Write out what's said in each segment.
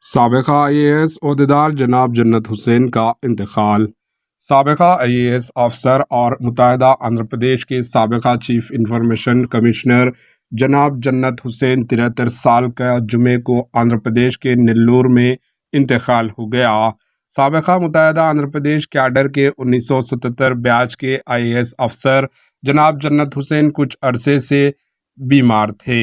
سابقہ IAS عہدیدار جناب جنت حسین کا انتقال۔ سابقہ IAS افسر اور متحدہ آندھرا پردیش کے سابقہ چیف انفارمیشن کمشنر جناب جنت حسین 73 سال کا جمعے کو آندھرا پردیش کے نیلور میں انتقال ہو گیا۔ سابقہ متحدہ آندھرا پردیش کیڈر کے 1977 بیچ کے IAS افسر جناب جنت حسین کچھ عرصے سے بیمار تھے۔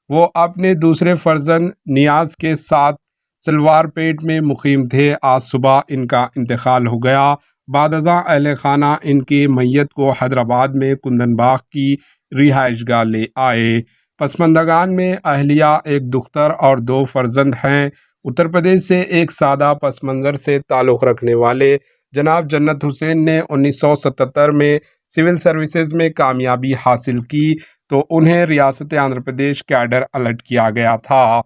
وہ اپنے دوسرے فرزند نیاز کے ساتھ سلوار پیٹ میں مقیم تھے۔ آج صبح ان کا انتقال ہو گیا۔ بعد ازاں اہل خانہ ان کی میت کو حیدرآباد میں کندن باغ کی رہائش گاہ لے آئے۔ پسماندگان میں اہلیہ، ایک دختر اور 2 فرزند ہیں۔ اتر پردیش سے ایک سادہ پس منظر سے تعلق رکھنے والے جناب جنت حسین نے 1977 میں سول سروسز میں کامیابی حاصل کی تو انہیں ریاست آندھرا پردیش کیڈر الٹ کیا گیا تھا۔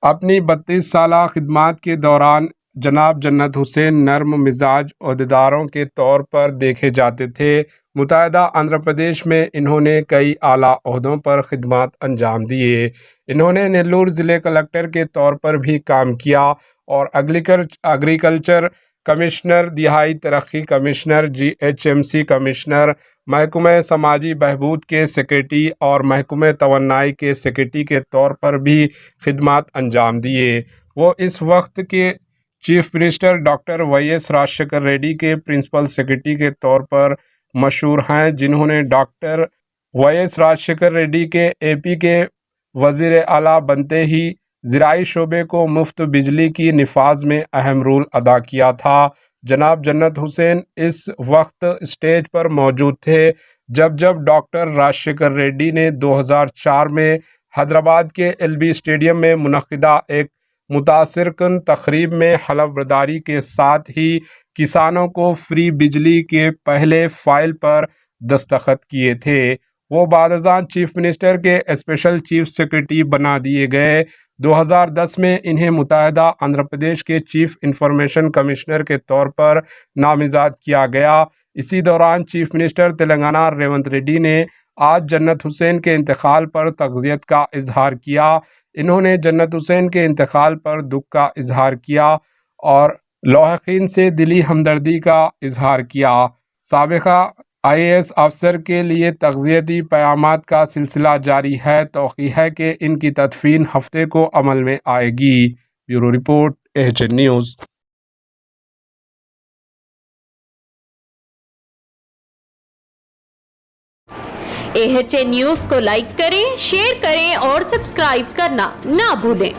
اپنی 32 سالہ خدمات کے دوران جناب جنت حسین نرم مزاج عہدیداروں کے طور پر دیکھے جاتے تھے۔ متحدہ آندھرا پردیش میں انہوں نے کئی اعلیٰ عہدوں پر خدمات انجام دیے۔ انہوں نے نیلور ضلع کلکٹر کے طور پر بھی کام کیا اور ایگریکلچر کمشنر، دیہی ترقی کمشنر، GHMC کمشنر، محکمہ سماجی بہبود کے سیکریٹری اور محکمہ توانائی کے سیکریٹری کے طور پر بھی خدمات انجام دیے۔ وہ اس وقت کے chief minister doctor YS Rajasekhara Reddy کے پرنسپل سیکریٹری کے طور پر مشہور ہیں، جنہوں نے ڈاکٹر YS راجشیکھر ریڈی کے AP کے وزیر اعلیٰ بنتے ہی زرعی شعبے کو مفت بجلی کی نفاذ میں اہم رول ادا کیا تھا۔ جناب جنت حسین اس وقت اسٹیج پر موجود تھے جب ڈاکٹر راجشیکھر ریڈی نے 2004 میں حیدرآباد کے LB اسٹیڈیم میں منعقدہ ایک متاثر کن تقریب میں حلف برداری کے ساتھ ہی کسانوں کو فری بجلی کے پہلے فائل پر دستخط کیے تھے۔ وہ بعد ازاں چیف منسٹر کے اسپیشل چیف سیکریٹری بنا دیے گئے۔ 2010 میں انہیں متحدہ آندھرا پردیش کے چیف انفارمیشن کمشنر کے طور پر نامزد کیا گیا۔ اسی دوران چیف منسٹر تلنگانہ ریونت ریڈی نے آج جنت حسین کے انتقال پر تعزیت کا اظہار کیا۔ انہوں نے جنت حسین کے انتقال پر دکھ کا اظہار کیا اور لاحقین سے دلی ہمدردی کا اظہار کیا۔ سابقہ IAS افسر کے لیے تعزیتی پیغامات کا سلسلہ جاری ہے۔ توقع ہے کہ ان کی تدفین ہفتے کو عمل میں آئے گی۔ Bureau report AHN news. AHN news کو لائک کریں، شیئر کریں اور سبسکرائب کرنا نہ بھولیں۔